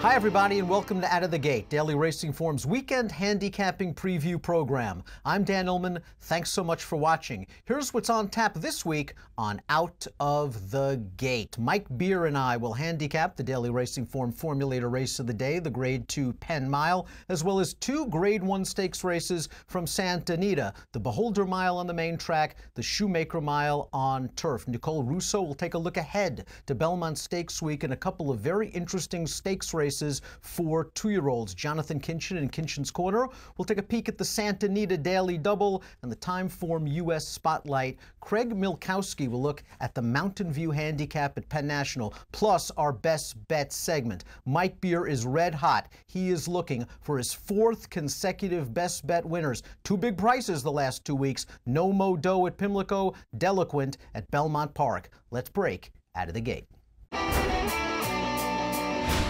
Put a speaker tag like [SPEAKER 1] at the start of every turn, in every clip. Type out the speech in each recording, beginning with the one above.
[SPEAKER 1] Hi, everybody, and welcome to Out of the Gate, Daily Racing Form's weekend handicapping preview program. I'm Dan Illman. Thanks so much for watching. Here's what's on tap this week on Out of the Gate. Mike Beer and I will handicap the Daily Racing Form Formulator race of the day, the Grade 2 Penn Mile, as well as two Grade 1 stakes races from Santa Anita, the Beholder Mile on the main track, the Shoemaker Mile on turf. Nicole Russo will take a look ahead to Belmont Stakes week and a couple of very interesting stakes races for two-year-olds. Jonathan Kinchin in Kinchin's Corner will take a peek at the Santa Anita Daily Double and the Timeform U.S. Spotlight. Craig Milkowski will look at the Mountain View Handicap at Penn National, plus our Best Bet segment. Mike Beer is red hot. He is looking for his fourth consecutive Best Bet winners. Two big prices the last 2 weeks. No Mo Doe at Pimlico, Delaquint at Belmont Park. Let's break Out of the Gate.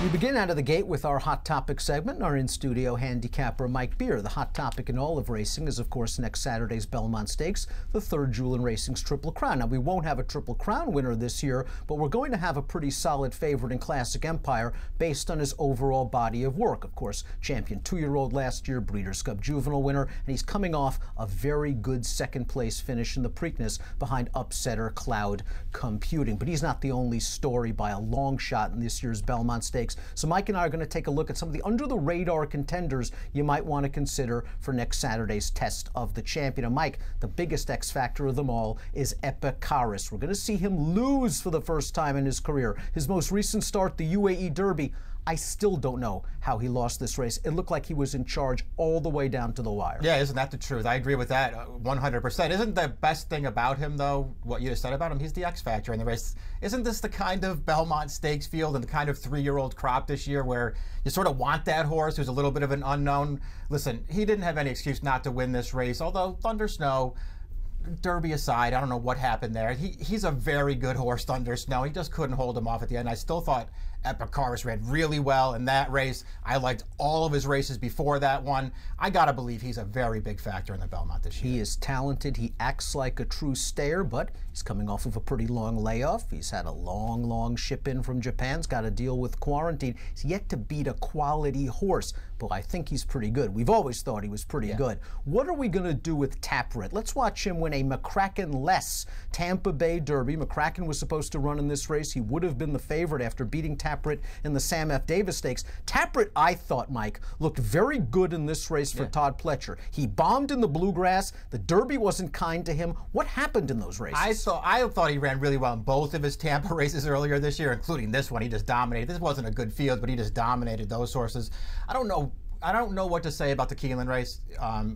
[SPEAKER 1] We begin Out of the Gate with our Hot Topic segment. Our in-studio handicapper, Mike Beer. The hot topic in all of racing is, of course, next Saturday's Belmont Stakes, the third jewel in racing's Triple Crown. Now, we won't have a Triple Crown winner this year, but we're going to have a pretty solid favorite in Classic Empire based on his overall body of work. Of course, champion two-year-old last year, Breeders' Cup Juvenile winner, and he's coming off a very good second-place finish in the Preakness behind upsetter Cloud Computing. But he's not the only story by a long shot in this year's Belmont Stakes. So Mike and I are going to take a look at some of the under-the-radar contenders you might want to consider for next Saturday's Test of the Champion. And Mike, the biggest X factor of them all is Epicharis. We're going to see him lose for the first time in his career. His most recent start, the UAE Derby, I still don't know how he lost this race. It looked like he was in charge all the way down to the wire.
[SPEAKER 2] Yeah, isn't that the truth? I agree with that 100%. Isn't the best thing about him, though, what you just said about him? He's the X factor in the race. Isn't this the kind of Belmont Stakes field and the kind of three-year-old crop this year where you sort of want that horse who's a little bit of an unknown? Listen, he didn't have any excuse not to win this race, although Thunder Snow, Derby aside, I don't know what happened there. He's a very good horse, Thunder Snow. He just couldn't hold him off at the end. I still thought Epicharis ran really well in that race. I liked all of his races before that one. I gotta believe he's a very big factor in the Belmont this year.
[SPEAKER 1] He is talented. He acts like a true stayer, but he's coming off of a pretty long layoff. He's had a long ship in from Japan. He's got to deal with quarantine. He's yet to beat a quality horse, but I think he's pretty good. We've always thought he was pretty good. What are we going to do with Tapwrit? Let's watch him win a McCracken-less Tampa Bay Derby. McCracken was supposed to run in this race. He would have been the favorite after beating Tapwrit in the Sam F. Davis Stakes. Tapwrit, I thought, Mike, looked very good in this race for Todd Pletcher. He bombed in the bluegrass. The Derby wasn't kind to him. What happened in those races?
[SPEAKER 2] I thought he ran really well in both of his Tampa races earlier this year, including this one. He just dominated. This wasn't a good field, but he just dominated those horses. I don't know what to say about the Keeneland race.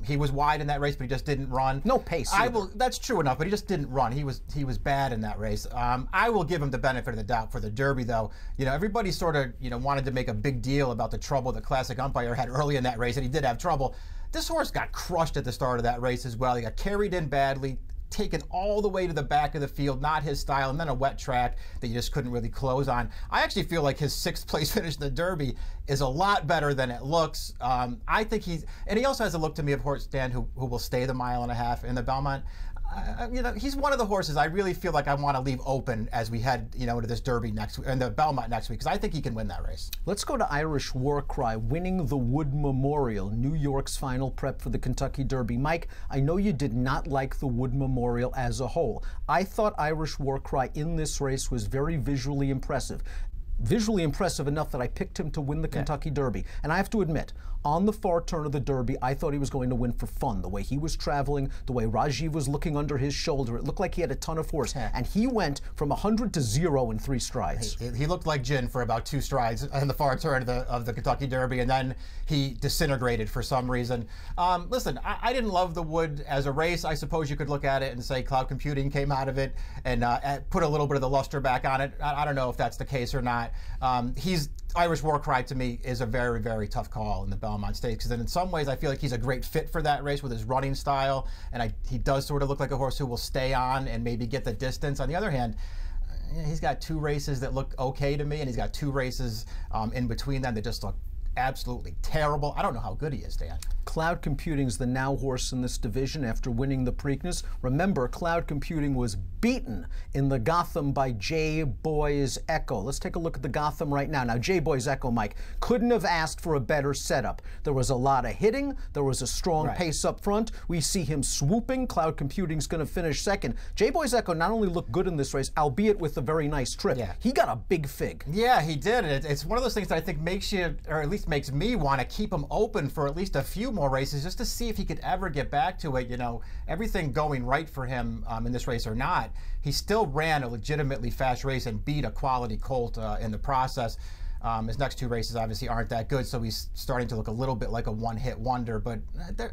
[SPEAKER 2] He was wide in that race, but he just didn't run.
[SPEAKER 1] No pace.
[SPEAKER 2] That's true enough, but he just didn't run. He was bad in that race. I will give him the benefit of the doubt for the Derby, though. You know, everybody sort of wanted to make a big deal about the trouble that Classic Umpire had early in that race, and he did have trouble. This horse got crushed at the start of that race as well. He got carried in badly, taken all the way to the back of the field, not his style, and then a wet track that you just couldn't really close on. I actually feel like his sixth place finish in the Derby is a lot better than it looks. I think and he also has a look to me of horse, Dan, who will stay the mile and a half in the Belmont. You know, he's one of the horses I really feel like I want to leave open as we head, into this Derby next week, and the Belmont next week, because I think he can win that race.
[SPEAKER 1] Let's go to Irish War Cry, winning the Wood Memorial, New York's final prep for the Kentucky Derby. Mike, I know you did not like the Wood Memorial as a whole. I thought Irish War Cry in this race was very visually impressive. Visually impressive enough that I picked him to win the Kentucky Derby. And I have to admit, on the far turn of the Derby, I thought he was going to win for fun. The way he was traveling, the way Rajiv was looking under his shoulder, it looked like he had a ton of force. And he went from 100 to 0 in 3 strides.
[SPEAKER 2] He looked like Gin for about 2 strides on the far turn of the Kentucky Derby, and then he disintegrated for some reason. Listen, I didn't love the Wood as a race. I suppose you could look at it and say Cloud Computing came out of it and put a little bit of the luster back on it. I don't know if that's the case or not. Irish War Cry to me is a very tough call in the Belmont Stakes, because then in some ways I feel like he's a great fit for that race with his running style, and he does sort of look like a horse who will stay on and maybe get the distance. On the other hand, he's got 2 races that look okay to me, and he's got 2 races in between them that just look absolutely terrible. I don't know how good he is, Dan.
[SPEAKER 1] Cloud Computing's the now horse in this division after winning the Preakness. Remember, Cloud Computing was beaten in the Gotham by J-Boy's Echo. Let's take a look at the Gotham right now. Now, J-Boy's Echo, Mike, couldn't have asked for a better setup. There was a lot of hitting. There was a strong pace up front. We see him swooping. Cloud Computing's going to finish second. J-Boy's Echo not only looked good in this race, albeit with a very nice trip.
[SPEAKER 2] Yeah.
[SPEAKER 1] He got a big fig.
[SPEAKER 2] Yeah, he did. It's one of those things that I think makes you, or at least makes me want to keep him open for at least a few more races just to see if he could ever get back to it. You know, everything going right for him in this race or not, he still ran a legitimately fast race and beat a quality colt in the process. His next two races obviously aren't that good, so he's starting to look a little bit like a one-hit wonder, but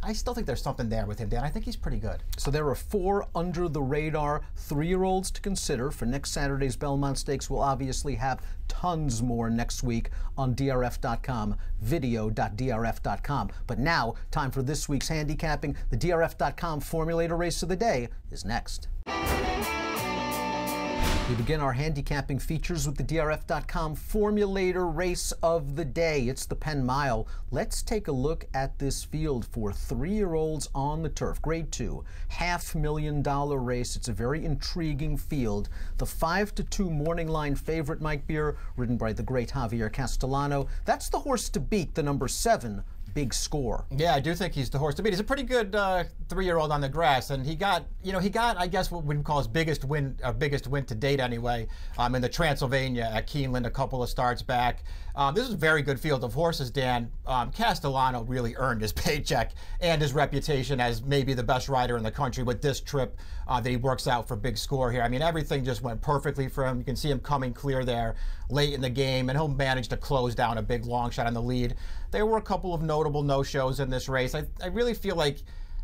[SPEAKER 2] I still think there's something there with him, Dan. I think he's pretty good. So
[SPEAKER 1] there are 4 under-the-radar 3-year-olds to consider for next Saturday's Belmont Stakes. We'll obviously have tons more next week on DRF.com, video.drf.com. But now, time for this week's handicapping. The DRF.com Formulator Race of the Day is next. We begin our handicapping features with the DRF.com Formulator Race of the Day. It's the Penn Mile. Let's take a look at this field for 3-year-olds on the turf. Grade 2, $500,000 race. It's a very intriguing field. The 5-2 morning line favorite, Mike Beer, ridden by the great Javier Castellano. That's the horse to beat, the number 7. Big Score.
[SPEAKER 2] Yeah, I do think he's the horse to beat. He's a pretty good 3-year-old on the grass, and he got, I guess what we'd call his biggest win to date anyway, in the Transylvania at Keeneland a couple of starts back. This is a very good field of horses, Dan. Castellano really earned his paycheck and his reputation as maybe the best rider in the country with this trip that he works out for Big Score here. I mean, everything just went perfectly for him. You can see him coming clear there late in the game, and he'll manage to close down a big long shot on the lead. There were a couple of notable no-shows in this race. I really feel like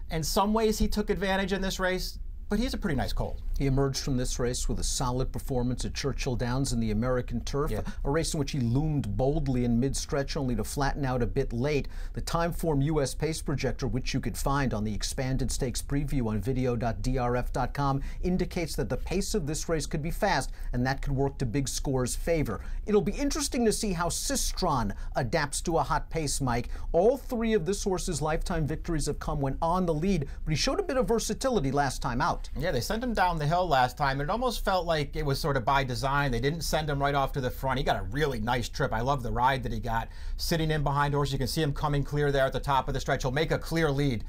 [SPEAKER 2] in some ways he took advantage in this race, but he's a pretty nice colt.
[SPEAKER 1] He emerged from this race with a solid performance at Churchill Downs in the American Turf, a race in which he loomed boldly in mid-stretch only to flatten out a bit late. The Timeform U.S. Pace Projector, which you could find on the expanded stakes preview on video.drf.com, indicates that the pace of this race could be fast, and that could work to Big Score's favor. It'll be interesting to see how Sistron adapts to a hot pace, Mike. All 3 of this horse's lifetime victories have come when on the lead, but he showed a bit of versatility last time out.
[SPEAKER 2] Yeah, they sent him down the hill last time. It almost felt like it was sort of by design. They didn't send him right off to the front. He got a really nice trip. I love the ride that he got. Sitting in behind horses, you can see him coming clear there at the top of the stretch. He'll make a clear lead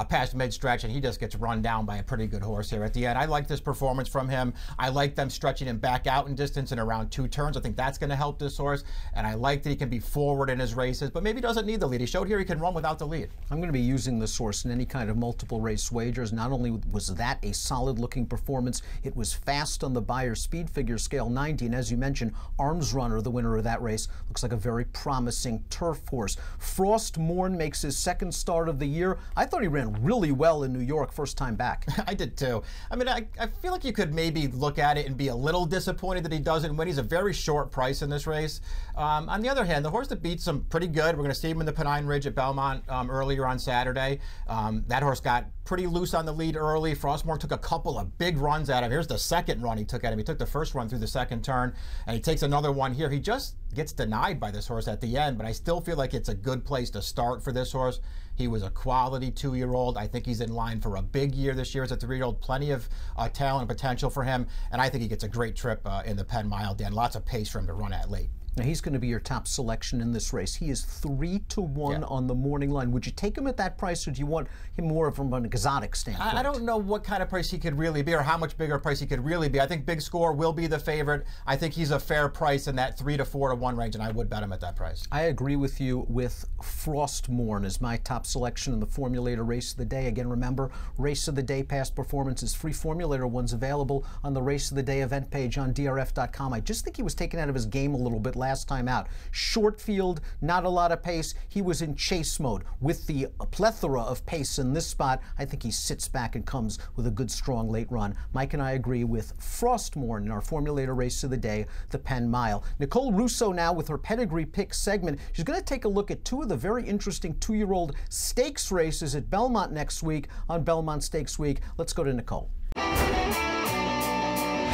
[SPEAKER 2] past mid-stretch, and he just gets run down by a pretty good horse here at the end. I like this performance from him. I like them stretching him back out in distance in around 2 turns. I think that's going to help this horse, and I like that he can be forward in his races, but maybe doesn't need the lead. He showed here he can run without the lead.
[SPEAKER 1] I'm going to be using this horse in any kind of multiple race wagers. Not only was that a solid-looking performance, it was fast on the Beyer speed figure scale 90, and as you mentioned, Arms Runner, the winner of that race, looks like a very promising turf horse. Frost Morn makes his 2nd start of the year. I thought he ran really well in New York first time back.
[SPEAKER 2] I did too. I mean, I feel like you could maybe look at it and be a little disappointed that he doesn't win. He's a very short price in this race. On the other hand, the horse that beats him pretty good. We're going to see him in the Pennine Ridge at Belmont earlier on Saturday. That horse got pretty loose on the lead early. Frostmore took a couple of big runs at him. Here's the 2nd run he took at him. He took the 1st run through the 2nd turn, and he takes another one here. He just gets denied by this horse at the end, but I still feel like it's a good place to start for this horse. He was a quality 2-year-old. I think he's in line for a big year this year as a 3-year-old. Plenty of talent and potential for him, and I think he gets a great trip in the Penn Mile, Dan. Lots of pace for him to run at late.
[SPEAKER 1] Now, he's going to be your top selection in this race. He is 3-1 on the morning line. Would you take him at that price, or do you want him more from an exotic standpoint?
[SPEAKER 2] I don't know what kind of price he could really be, or how much bigger a price he could really be. I think Big Score will be the favorite. I think he's a fair price in that 3 to 4 to 1 range, and I would bet him at that price.
[SPEAKER 1] I agree with you with Frostmorn as my top selection in the Formulator Race of the Day. Again, remember, Race of the Day past performances, free Formulator ones available on the Race of the Day event page on DRF.com. I just think he was taken out of his game a little bit last time out. Short field, not a lot of pace. He was in chase mode. With the plethora of pace in this spot, I think he sits back and comes with a good, strong late run. Mike and I agree with Frostmorn in our Formulator Race of the Day, the Penn Mile. Nicole Russo now with her Pedigree Pick segment. She's going to take a look at 2 of the very interesting 2-year-old stakes races at Belmont next week on Belmont Stakes Week. Let's go to Nicole.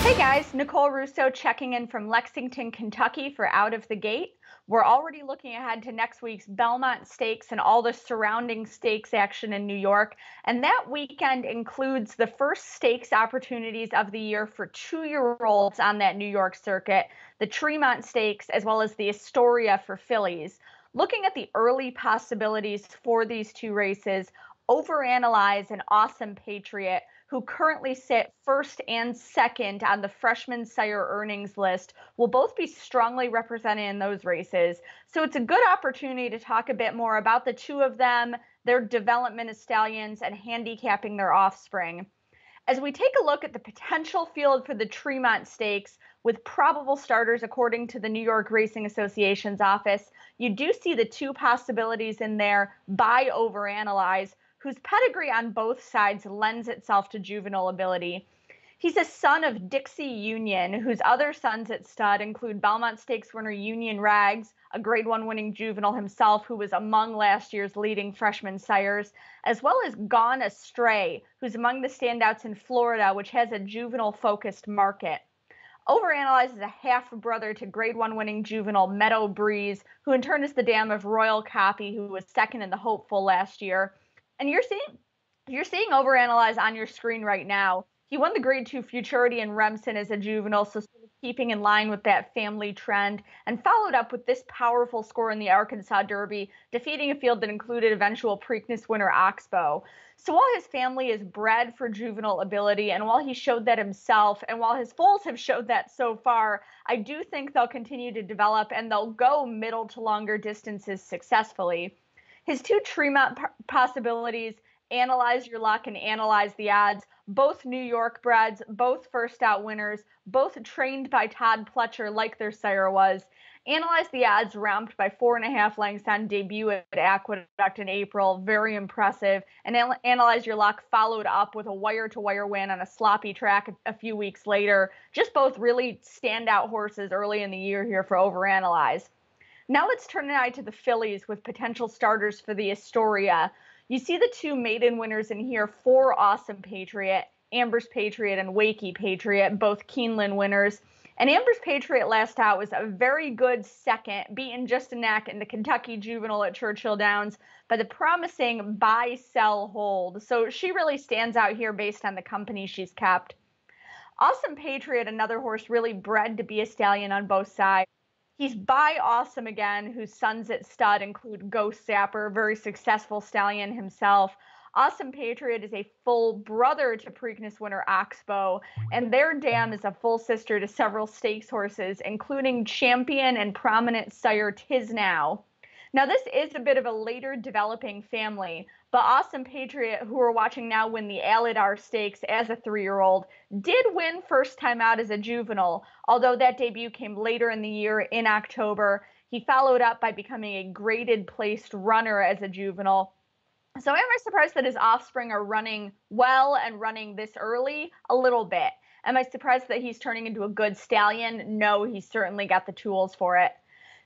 [SPEAKER 3] Hey guys, Nicole Russo checking in from Lexington, Kentucky for Out of the Gate. We're already looking ahead to next week's Belmont Stakes and all the surrounding stakes action in New York. And that weekend includes the first stakes opportunities of the year for 2-year-olds on that New York circuit, the Tremont Stakes, as well as the Astoria for fillies. Looking at the early possibilities for these two races, Overanalyze and Awesome Patriot, who currently sit first and second on the freshman sire earnings list, will both be strongly represented in those races. So it's a good opportunity to talk a bit more about the two of them, their development as stallions, and handicapping their offspring. As we take a look at the potential field for the Tremont Stakes, with probable starters according to the New York Racing Association's office, you do see the two possibilities in there by Overanalyze, whose pedigree on both sides lends itself to juvenile ability. He's a son of Dixie Union, whose other sons at stud include Belmont Stakes winner Union Rags, a Grade 1 winning juvenile himself who was among last year's leading freshman sires, as well as Gone Astray, who's among the standouts in Florida, which has a juvenile-focused market. Overanalyze is a half-brother to Grade 1 winning juvenile Meadow Breeze, who in turn is the dam of Royal Copy, who was second in the Hopeful last year. And you're seeing Overanalyze on your screen right now. He won the Grade 2 Futurity in Remsen as a juvenile, so sort of keeping in line with that family trend, and followed up with this powerful score in the Arkansas Derby, defeating a field that included eventual Preakness winner Oxbow. So while his family is bred for juvenile ability, and while he showed that himself, and while his foals have showed that so far, I do think they'll continue to develop and they'll go middle to longer distances successfully. His two Tremont possibilities, Analyze Your Luck and Analyze the Odds, both New York breds, both first out winners, both trained by Todd Pletcher like their sire was. Analyze the Odds ramped by 4.5 lengths on debut at Aqueduct in April, very impressive. And Analyze Your Luck followed up with a wire-to-wire win on a sloppy track a few weeks later. Just both really standout horses early in the year here for Overanalyze. Now let's turn an eye to the fillies with potential starters for the Astoria. You see the two maiden winners in here for Awesome Patriot, Amber's Patriot and Wakey Patriot, both Keeneland winners. And Amber's Patriot last out was a very good second, beaten just a knack in the Kentucky Juvenile at Churchill Downs by the promising buy, sell, hold. So she really stands out here based on the company she's kept. Awesome Patriot, another horse really bred to be a stallion on both sides. He's by Awesome again, whose sons at stud include Ghost Sapper, very successful stallion himself. Awesome Patriot is a full brother to Preakness winner Oxbow, and their dam is a full sister to several stakes horses, including champion and prominent sire Tisnow. Now, this is a bit of a later developing family, but Awesome Patriot, who we're watching now win the Alidar Stakes as a 3-year-old, did win first time out as a juvenile, although that debut came later in the year in October. He followed up by becoming a graded placed runner as a juvenile. So am I surprised that his offspring are running well and running this early? A little bit. Am I surprised that he's turning into a good stallion? No, he's certainly got the tools for it.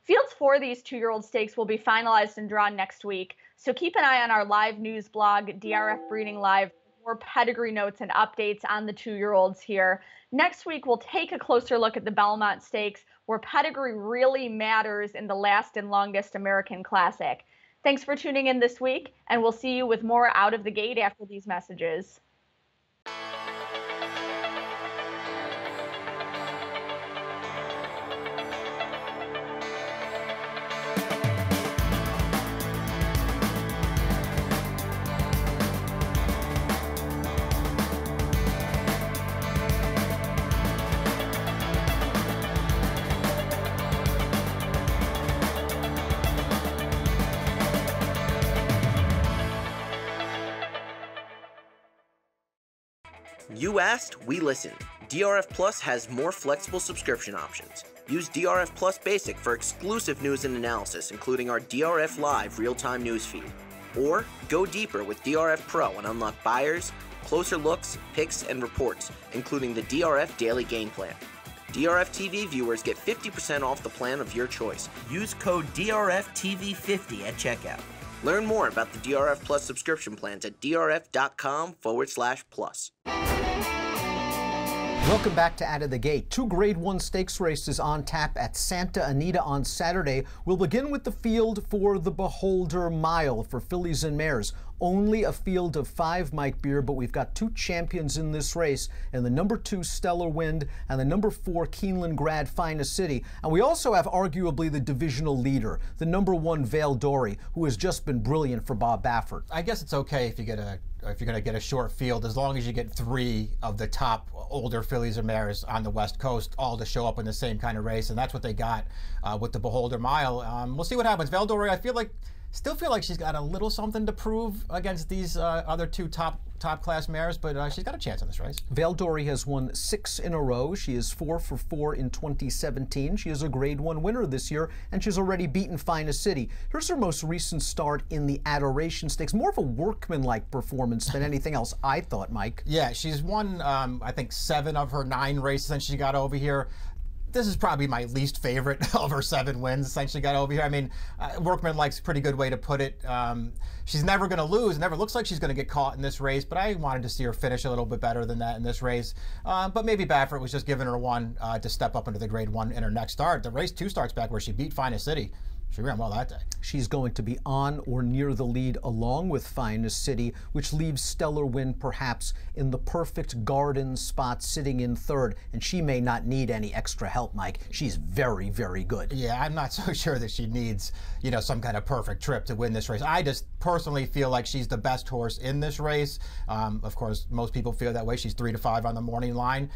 [SPEAKER 3] Fields for these 2-year-old stakes will be finalized and drawn next week, so keep an eye on our live news blog, DRF Breeding Live, for more pedigree notes and updates on the 2-year-olds here. Next week, we'll take a closer look at the Belmont Stakes, where pedigree really matters in the last and longest American Classic. Thanks for tuning in this week, and we'll see you with more Out of the Gate after these messages.
[SPEAKER 4] You asked, we listened. DRF Plus has more flexible subscription options. Use DRF Plus Basic for exclusive news and analysis, including our DRF Live real-time news feed. Or go deeper with DRF Pro and unlock buyers, closer looks, picks, and reports, including the DRF Daily Game Plan. DRF TV viewers get 50% off the plan of your choice. Use code DRFTV50 at checkout. Learn more about the DRF Plus subscription plans at drf.com/plus.
[SPEAKER 1] Welcome back to Out of the Gate. Two Grade 1 stakes races on tap at Santa Anita on Saturday. We'll begin with the field for the Beholder Mile for fillies and mares. Only a field of 5, Mike Beer, but we've got two champions in this race, and the number 2 Stellar Wind and the number 4 Keeneland Grad Finest City. And we also have arguably the divisional leader, the number 1 Vale Dory, who has just been brilliant for Bob Baffert.
[SPEAKER 2] I guess it's okay if you get if you're going to get a short field, as long as you get 3 of the top older fillies or mares on the West Coast, all to show up in the same kind of race, and that's what they got with the Beholder Mile. We'll see what happens. Vale Dory, still feel like she's got a little something to prove against these other 2 top class mares, but she's got a chance in this race.
[SPEAKER 1] Vale Dory has won 6 in a row. She is 4 for 4 in 2017. She is a Grade 1 winner this year, and she's already beaten Finest City. Here's her most recent start in the Adoration Stakes. More of a workmanlike performance than anything else, I thought, Mike.
[SPEAKER 2] Yeah, she's won, I think, 7 of her 9 races since she got over here. This is probably my least favorite of her 7 wins since she got over here. I mean, workmanlike's a pretty good way to put it. She's never going to lose. It never looks like she's going to get caught in this race, but I wanted to see her finish a little bit better than that in this race. But maybe Baffert was just giving her one to step up into the Grade 1 in her next start. The race 2 starts back where she beat Finest City. She ran well that day.
[SPEAKER 1] She's going to be on or near the lead along with Finest City, which leaves Stellar Wind perhaps in the perfect garden spot sitting in 3rd, and she may not need any extra help, Mike. She's very, very good.
[SPEAKER 2] Yeah, I'm not so sure that she needs, some kind of perfect trip to win this race. I just personally feel like she's the best horse in this race. Of course, most people feel that way. She's 3 to 5 on the morning line.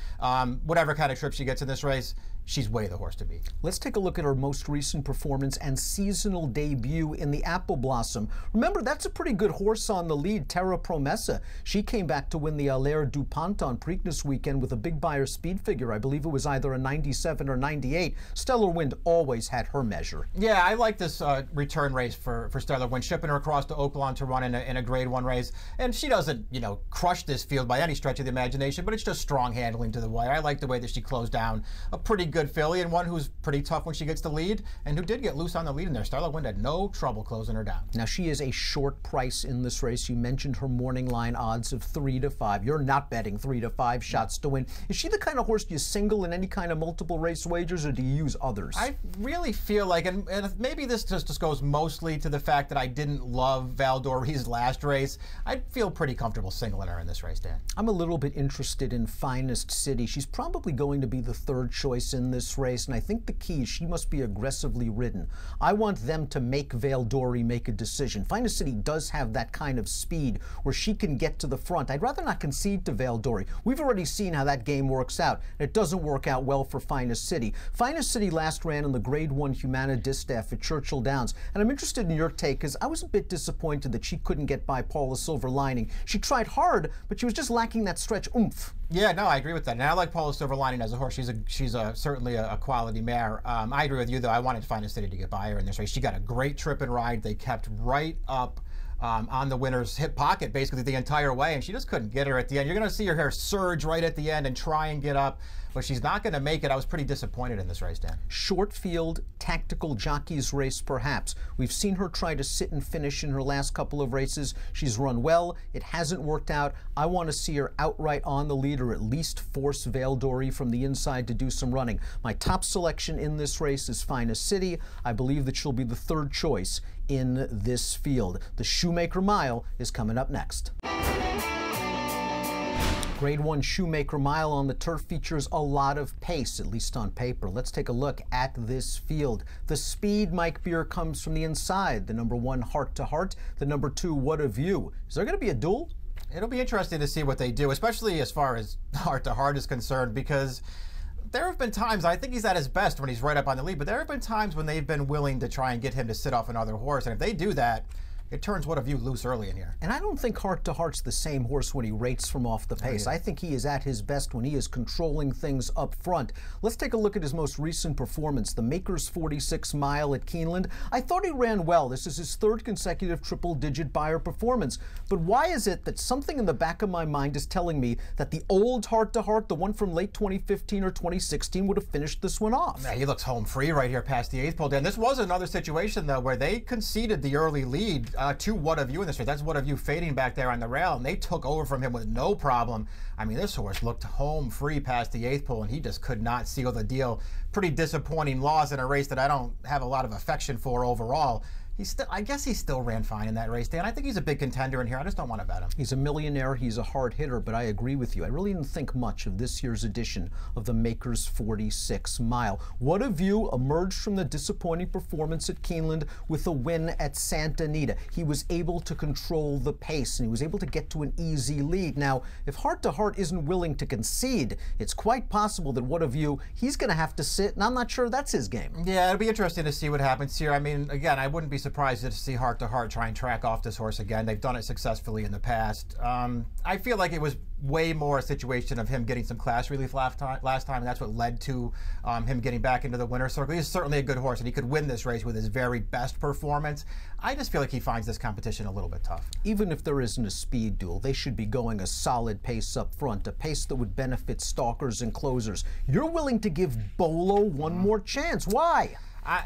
[SPEAKER 2] Whatever kind of trip she gets in this race, she's way the horse to beat.
[SPEAKER 1] Let's take a look at her most recent performance and seasonal debut in the Apple Blossom. Remember, that's a pretty good horse on the lead, Terra Promessa. She came back to win the Allaire du Pont on Preakness weekend with a big Beyer speed figure. I believe it was either a 97 or 98. Stellar Wind always had her measure.
[SPEAKER 2] Yeah, I like this return race for Stellar Wind, shipping her across to Oaklawn to run in a Grade 1 race. And she doesn't, crush this field by any stretch of the imagination, but it's just strong handling to the wire. I like the way that she closed down a pretty good filly, and one who's pretty tough when she gets the lead, and who did get loose on the lead in there. Stellar Wind had no trouble closing her down.
[SPEAKER 1] Now, she is a short price in this race. You mentioned her morning line odds of 3 to 5. You're not betting 3 to 5 shots to win. Is she the kind of horse you single in any kind of multiple race wagers, or do you use others?
[SPEAKER 2] I really feel like, and maybe this just goes mostly to the fact that I didn't love Vale Dory's last race, I feel pretty comfortable singling her in this race, Dan.
[SPEAKER 1] I'm a little bit interested in Finest City. She's probably going to be the 3rd choice in this race, and I think the key is she must be aggressively ridden. I want them to make Vale Dory make a decision. Finest City does have that kind of speed where she can get to the front. I'd rather not concede to Vale Dory. We've already seen how that game works out. It doesn't work out well for Finest City. Finest City last ran in the Grade 1 Humana Distaff at Churchill Downs, and I'm interested in your take because I was a bit disappointed that she couldn't get by Paula Silver Lining. She tried hard, but she was just lacking that stretch oomph.
[SPEAKER 2] Yeah, no, I agree with that. And I like Paula Silver Lining as a horse. She's certainly a quality mare. I agree with you, though. I wanted Finest City to get by her in this race. She got a great trip and ride. They kept right up on the winner's hip pocket basically the entire way, and she just couldn't get her at the end. You're going to see her hair surge right at the end and try and get up, but she's not going to make it. I was pretty disappointed in this race, Dan.
[SPEAKER 1] Short field, tactical jockey's race, perhaps. We've seen her try to sit and finish in her last couple of races. She's run well. It hasn't worked out. I want to see her outright on the lead, or at least force Vale Dory from the inside to do some running. My top selection in this race is Finest City. I believe that she'll be the 3rd choice in this field. The Shoemaker Mile is coming up next. Grade 1 Shoemaker Mile on the turf features a lot of pace, at least on paper. Let's take a look at this field. The speed, Mike Beer, comes from the inside. The number 1 Heart to Heart, the number 2 What a View. Is there going to be a duel?
[SPEAKER 2] It'll be interesting to see what they do, especially as far as Heart to Heart is concerned, because there have been times, I think he's at his best when he's right up on the lead, but there have been times when they've been willing to try and get him to sit off another horse, and if they do that, it turns What a View loose early in here.
[SPEAKER 1] And I don't think Heart to Heart's the same horse when he rates from off the pace. I think he is at his best when he is controlling things up front. Let's take a look at his most recent performance, the Maker's 46 Mile at Keeneland. I thought he ran well. This is his 3rd consecutive triple-digit Beyer performance. But why is it that something in the back of my mind is telling me that the old Heart to Heart, the one from late 2015 or 2016, would have finished this one off?
[SPEAKER 2] Yeah, he looks home free right here past the 8th pole. Dan, this was another situation, though, where they conceded the early lead to What Of You in this race. That's What Of You fading back there on the rail, and they took over from him with no problem. I mean, this horse looked home free past the 8th pole, and he just could not seal the deal. Pretty disappointing loss in a race that I don't have a lot of affection for overall. I guess he still ran fine in that race, Dan. I think he's a big contender in here. I just don't want to bet him.
[SPEAKER 1] He's a millionaire. He's a hard hitter, but I agree with you. I really didn't think much of this year's edition of the Makers 46 Mile. What Of You emerged from the disappointing performance at Keeneland with a win at Santa Anita. He was able to control the pace, and he was able to get to an easy lead. Now, if Heart to Heart isn't willing to concede, it's quite possible that What Of You, he's going to have to sit, and I'm not sure that's his game.
[SPEAKER 2] Yeah, it'll be interesting to see what happens here. I mean, again, I wouldn't be surprised to see Heart to Heart try and track off this horse again. They've done it successfully in the past. I feel like it was way more a situation of him getting some class relief last time, and that's what led to him getting back into the winner's circle. He's certainly a good horse, and he could win this race with his very best performance. I just feel like he finds this competition a little bit tough.
[SPEAKER 1] Even if there isn't a speed duel, they should be going a solid pace up front, a pace that would benefit stalkers and closers. You're willing to give Bolo one more chance. Why?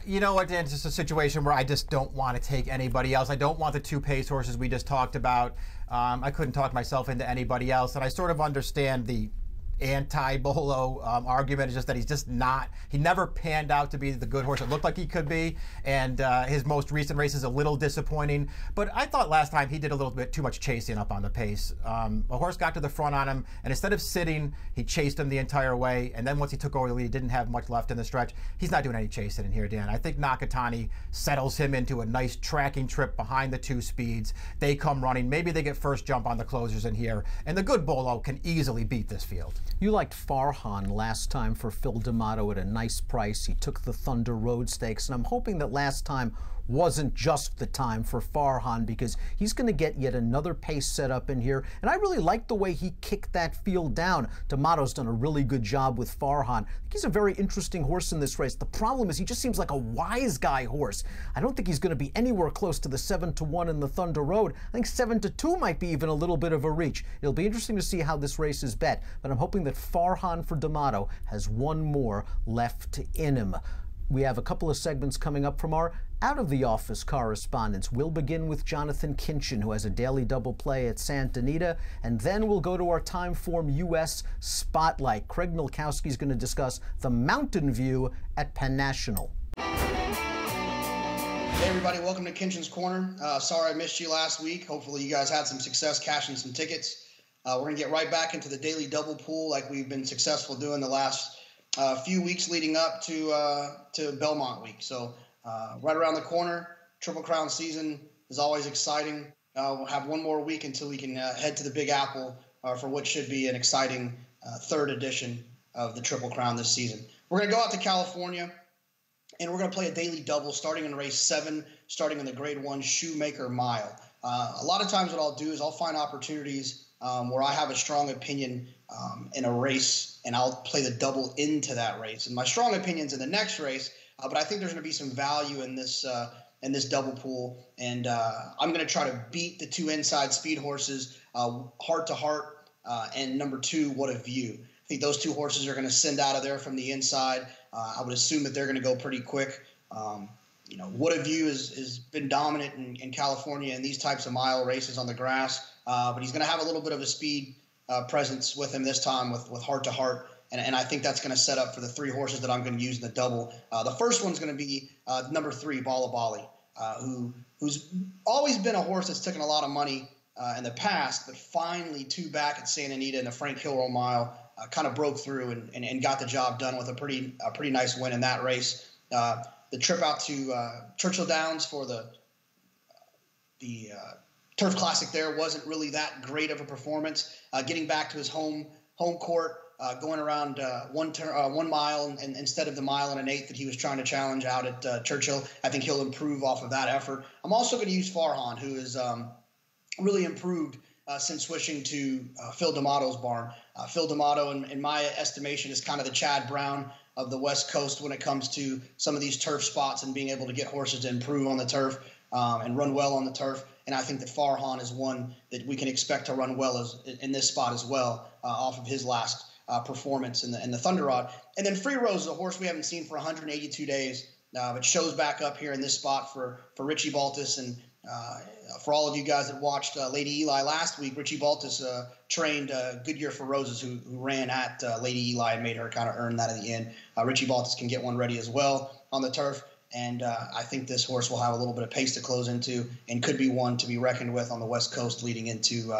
[SPEAKER 2] You know what, Dan, it's just a situation where I just don't want to take anybody else. I don't want the 2 pace horses we just talked about. I couldn't talk myself into anybody else, and I sort of understand the anti-Bolo argument. Is just that he's just not, he never panned out to be the good horse it looked like he could be, and his most recent race is a little disappointing. But I thought last time he did a little bit too much chasing up on the pace. A horse got to the front on him, and instead of sitting, he chased him the entire way, and then once he took over the lead, he didn't have much left in the stretch. He's not doing any chasing in here, Dan. I think Nakatani settles him into a nice tracking trip behind the 2 speeds. They come running. Maybe they get first jump on the closers in here, and the good Bolo can easily beat this field.
[SPEAKER 1] You liked Farhan last time for Phil D'Amato at a nice price. He took the Thunder Road Stakes, and I'm hoping that last time wasn't just the time for Farhan, because he's going to get yet another pace set up in here. And I really like the way he kicked that field down. D'Amato's done a really good job with Farhan. I think he's a very interesting horse in this race. The problem is he just seems like a wise guy horse. I don't think he's going to be anywhere close to the 7-1 in the Thunder Road. I think 7-2 might be even a little bit of a reach. It'll be interesting to see how this race is bet, but I'm hoping that Farhan for D'Amato has one more left in him. We have a couple of segments coming up from our out-of-the-office correspondents. We'll begin with Jonathan Kinchin, who has a daily double play at Santa Anita, and then we'll go to our Timeform U.S. Spotlight. Craig Milkowski is going to discuss the Mountain View at Penn National.
[SPEAKER 5] Hey everybody, welcome to Kinchin's Corner. Sorry I missed you last week. Hopefully you guys had some success cashing some tickets. We're going to get right back into the daily double pool like we've been successful doing the last few weeks leading up to Belmont week. So right around the corner, Triple Crown season is always exciting. We'll have one more week until we can head to the Big Apple for what should be an exciting third edition of the Triple Crown this season. We're going to go out to California, and we're going to play a daily double starting in race 7, starting in the Grade 1 Shoemaker Mile. A lot of times what I'll do is I'll find opportunities where I have a strong opinion in a race, and I'll play the double into that race. And my strong opinion's in the next race, but I think there's going to be some value in this double pool, and I'm going to try to beat the 2 inside speed horses, Heart to Heart, and number 2, What Of You. I think those 2 horses are going to send out of there from the inside. I would assume that they're going to go pretty quick. What Of You has been dominant in California in these types of mile races on the grass, but he's going to have a little bit of a speed presence with him this time with Heart to Heart, and I think that's going to set up for the 3 horses that I'm going to use in the double. The first one's going to be number 3, Bala Bali, who's always been a horse that's taken a lot of money in the past, but finally 2 back at Santa Anita in the Frank Hilrow Mile kind of broke through and got the job done with a pretty nice win in that race. The trip out to Churchill Downs for the Turf Classic there wasn't really that great of a performance. Getting back to his home court, going around 1 mile and instead of the 1 1/8 that he was trying to challenge out at Churchill, I think he'll improve off of that effort. I'm also going to use Farhan, who has really improved since switching to Phil D'Amato's barn. Phil D'Amato, in my estimation, is kind of the Chad Brown of the West Coast when it comes to some of these turf spots and being able to get horses to improve on the turf and run well on the turf. And I think that Farhan is one that we can expect to run well in this spot as well off of his last performance in the Thunder Rod. And then Free Rose is a horse we haven't seen for 182 days. but shows back up here in this spot for Richie Baltus. And for all of you guys that watched Lady Eli last week, Richie Baltus trained Goodyear for Roses, who ran at Lady Eli and made her kind of earn that at the end. Richie Baltus can get one ready as well on the turf. And I think this horse will have a little bit of pace to close into and could be one to be reckoned with on the West Coast leading into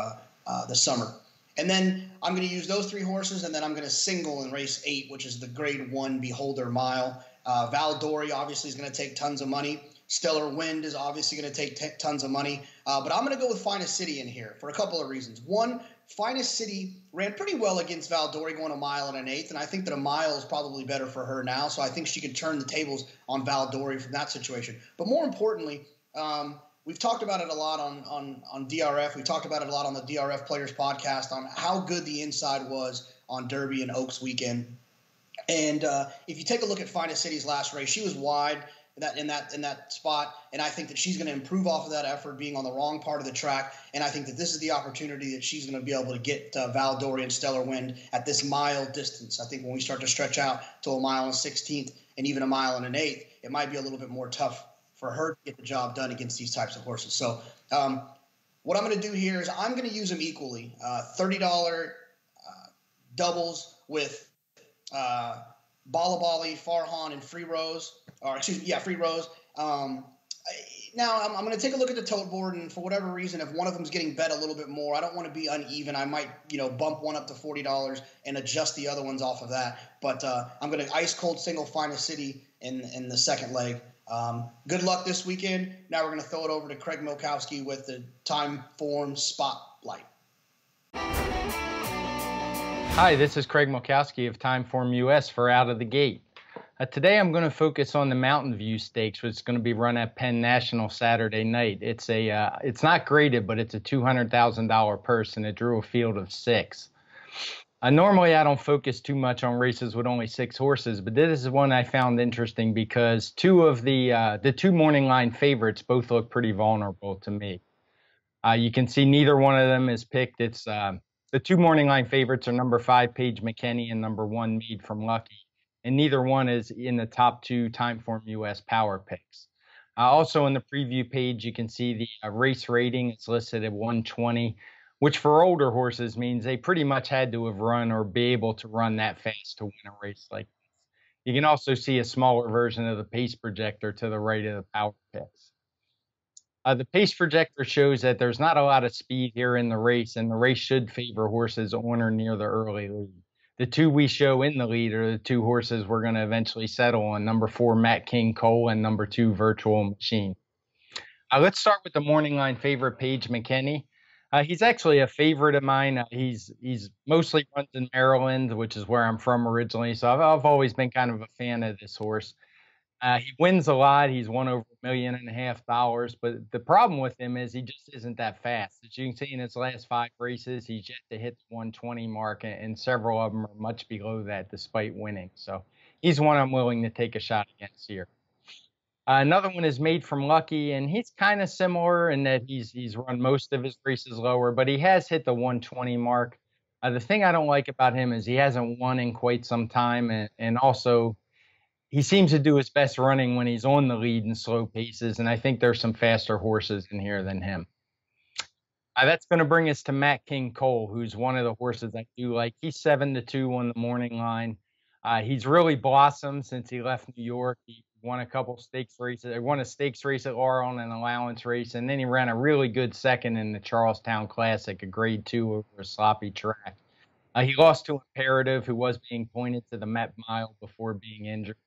[SPEAKER 5] the summer. And then I'm going to use those 3 horses, and then I'm going to single in race 8, which is the Grade 1 Beholder Mile. Val Dory obviously is going to take tons of money. Stellar Wind is obviously going to take tons of money. But I'm going to go with Finest City in here for a couple of reasons. One, Finest City ran pretty well against Val Dory going a mile and an eighth, and I think that a mile is probably better for her now. So I think she could turn the tables on Val Dory from that situation. But more importantly, we've talked about it a lot on DRF. We talked about it a lot on the DRF Players podcast on how good the inside was on Derby and Oaks weekend. And if you take a look at Finest City's last race, she was wide in that spot, and I think that she's going to improve off of that effort being on the wrong part of the track. And I think that this is the opportunity that she's going to be able to get Val Dory and Stellar Wind at this mile distance. I think when we start to stretch out to a mile and 16th and even a mile and an eighth, it might be a little bit more tough for her to get the job done against these types of horses. So what I'm going to do here is I'm going to use them equally. $30 doubles with Bala Bali, Farhan, and Free Rose. Free Rose. Now I'm going to take a look at the tote board, and for whatever reason, if one of them's getting bet a little bit more, I don't want to be uneven. I might, bump one up to $40 and adjust the other ones off of that. But I'm going to ice cold single Finest City in the second leg. Good luck this weekend. Now we're going to throw it over to Craig Milkowski with the Timeform Spotlight.
[SPEAKER 6] Hi, this is Craig Milkowski of Timeform US for Out of the Gate. Today I'm going to focus on the Mountain View Stakes, which is going to be run at Penn National Saturday night. It's not graded, but it's a $200,000 purse, and it drew a field of 6. Normally I don't focus too much on races with only 6 horses, but this is one I found interesting because 2 of the 2 morning line favorites both look pretty vulnerable to me. You can see neither one of them is picked. It's the 2 morning line favorites are number 5 Paige McKenney and number 1 Made from Lucky, and neither one is in the top 2 Timeform US power picks. Also on the preview page, you can see the race rating. It's listed at 120, which for older horses means they pretty much had to have run or be able to run that fast to win a race like this. You can also see a smaller version of the pace projector to the right of the power picks. The pace projector shows that there's not a lot of speed here in the race, and the race should favor horses on or near the early lead. The 2 we show in the lead are the 2 horses we're going to eventually settle on, number 4 Matt King Cole and number 2 Virtual Machine. Let's start with the morning line favorite Paige McKenney. He's actually a favorite of mine. He's mostly runs in Maryland, which is where I'm from originally, so I've always been kind of a fan of this horse. He wins a lot. He's won over $1.5 million, but the problem with him is he just isn't that fast. As you can see in his last 5 races, he's yet to hit the 120 mark, and several of them are much below that despite winning. So he's one I'm willing to take a shot against here. Another one is Made from Lucky, and he's kind of similar in that he's run most of his races lower, but he has hit the 120 mark. The thing I don't like about him is he hasn't won in quite some time, and also he seems to do his best running when he's on the lead in slow paces, and I think there's some faster horses in here than him. That's going to bring us to Matt King Cole, who's one of the horses I do like. He's 7-2 on the morning line. He's really blossomed since he left New York. He won a couple stakes races. He won a stakes race at Laurel and an allowance race, and then he ran a really good second in the Charlestown Classic, a grade 2 over a sloppy track. He lost to Imperative, who was being pointed to the Met Mile before being injured.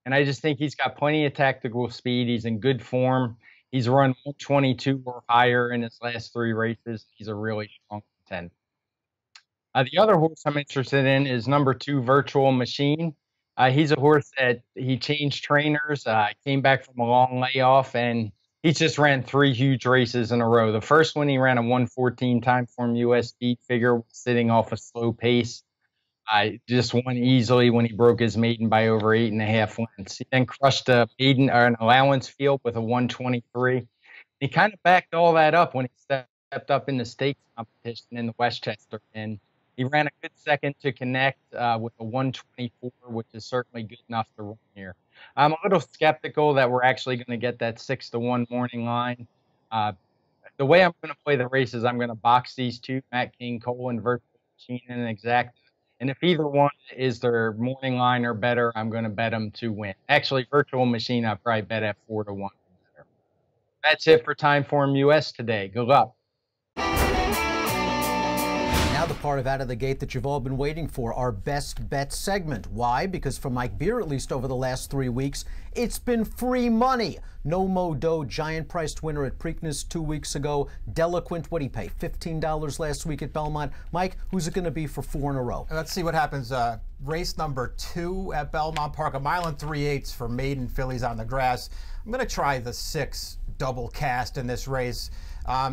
[SPEAKER 6] And I just think he's got plenty of tactical speed. He's in good form. He's run 122 or higher in his last 3 races. He's a really strong contender. The other horse I'm interested in is number 2, Virtual Machine. He's a horse that he changed trainers, came back from a long layoff, and he just ran 3 huge races in a row. The first one, he ran a 114 Timeform US speed figure, sitting off a slow pace. Just won easily when he broke his maiden by over 8.5 lengths. He then crushed a maiden or an allowance field with a 123. He kind of backed all that up when he stepped up in the stakes competition in the Westchester. And He ran a good second to connect with a 124, which is certainly good enough to run here. I'm a little skeptical that we're actually going to get that 6-1 morning line. The way I'm going to play the race is I'm going to box these two, Matt King Cole and Virtual Machine and Exact. And if either one is their morning line or better, I'm going to bet them to win. Actually, Virtual Machine, I'll probably bet at 4-1 or better. That's it for Timeform US today. Good luck.
[SPEAKER 1] Now the part of Out of the Gate that you've all been waiting for, our best bet segment. Why? Because for Mike Beer, at least over the last 3 weeks, it's been free money. No Mo Doe, giant priced winner at Preakness 2 weeks ago. Delaquint, what'd he pay? $15 last week at Belmont. Mike, who's it going to be for 4 in a row?
[SPEAKER 2] Let's see what happens. Race number 2 at Belmont Park, a mile and 3/8 for maiden fillies on the grass. I'm going to try the 6 double cast in this race.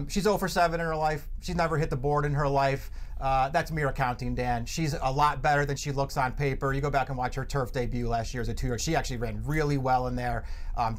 [SPEAKER 2] She's 0 for 7 in her life. She's never hit the board in her life. That's mere accounting, Dan. She's a lot better than she looks on paper. You go back and watch her turf debut last year as a 2-year. She actually ran really well in there,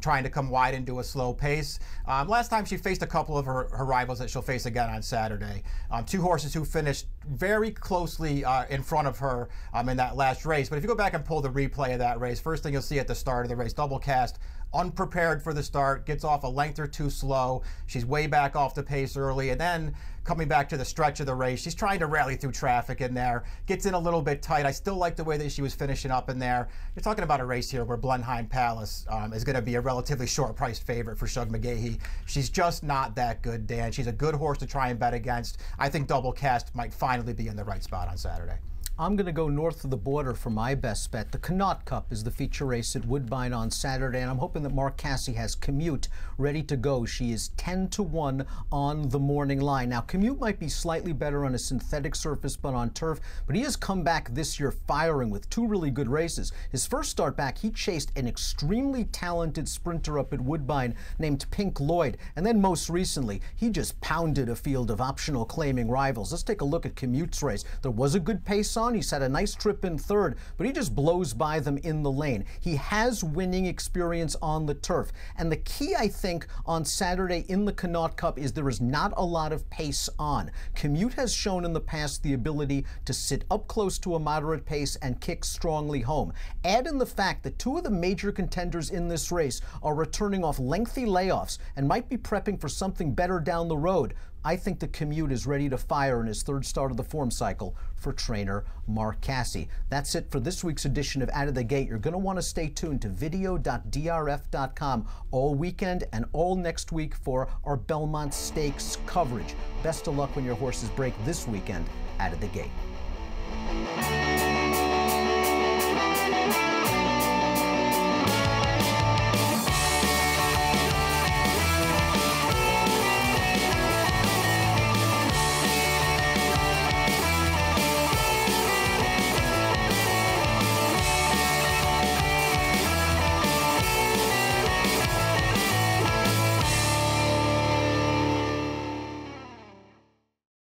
[SPEAKER 2] trying to come wide into a slow pace. Last time she faced a couple of her rivals that she'll face again on Saturday. 2 horses who finished very closely in front of her in that last race. But if you go back and pull the replay of that race, first thing you'll see at the start of the race, double cast, unprepared for the start, gets off a length or 2 slow. She's way back off the pace early, and then coming back to the stretch of the race, she's trying to rally through traffic in there, gets in a little bit tight. I still like the way that she was finishing up in there. You're talking about a race here where Blenheim Palace is going to be a relatively short-priced favorite for Shug McGahee. She's just not that good, Dan. She's a good horse to try and bet against. I think double cast might finally be in the right spot on Saturday.
[SPEAKER 1] I'm going to go north of the border for my best bet. The Connaught Cup is the feature race at Woodbine on Saturday, and I'm hoping that Mark Casse has Commute ready to go. She is 10-1 on the morning line. Now, Commute might be slightly better on a synthetic surface, but on turf, but he has come back this year firing with 2 really good races. His first start back, he chased an extremely talented sprinter up at Woodbine named Pink Lloyd, and then most recently, he just pounded a field of optional claiming rivals. Let's take a look at Commute's race. There was a good pace on. He's had a nice trip in third, but he just blows by them in the lane. He has winning experience on the turf. And the key, I think, on Saturday in the Connaught Cup is there is not a lot of pace on. Commute has shown in the past the ability to sit up close to a moderate pace and kick strongly home. Add in the fact that 2 of the major contenders in this race are returning off lengthy layoffs and might be prepping for something better down the road. I think the Commute is ready to fire in his 3rd start of the form cycle for trainer Mark Casse. That's it for this week's edition of Out of the Gate. You're going to want to stay tuned to video.drf.com all weekend and all next week for our Belmont Stakes coverage. Best of luck when your horses break this weekend out of the gate.